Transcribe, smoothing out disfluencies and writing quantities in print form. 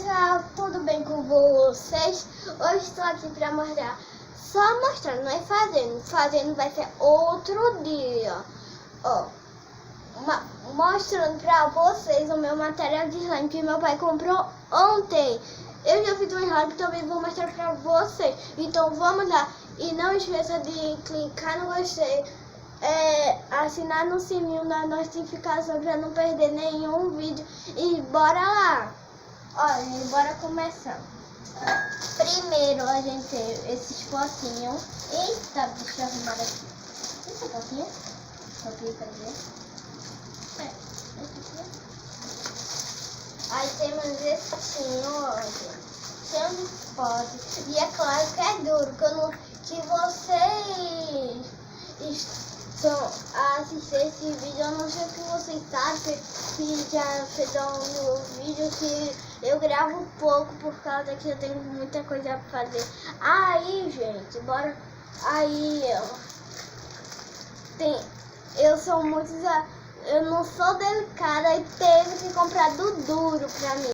pessoal, tudo bem com vocês? Hoje estou aqui para mostrar, só mostrando, não é fazendo. Fazendo vai ser outro dia. Ó, mostrando para vocês o meu material de slime que meu pai comprou ontem. Eu já fiz um slime, também vou mostrar para vocês. Então vamos lá. E não esqueça de clicar no gostei, assinar no sininho da notificação para não perder nenhum vídeo. E bora lá! Olha, bora começar. Primeiro a gente tem esses potinhos. Eita, deixa eu arrumar aqui. Esse potinho? Só clica aqui. Aí temos esse potinho, olha. Cheio de potes. E é claro que é duro, que vocês estão a assistir esse vídeo. Eu não sei o que vocês sabem, que já fizeram no vídeo, que eu gravo pouco por causa que eu tenho muita coisa pra fazer. Aí, gente, bora. Aí, eu não sou delicada e teve que comprar do duro pra mim.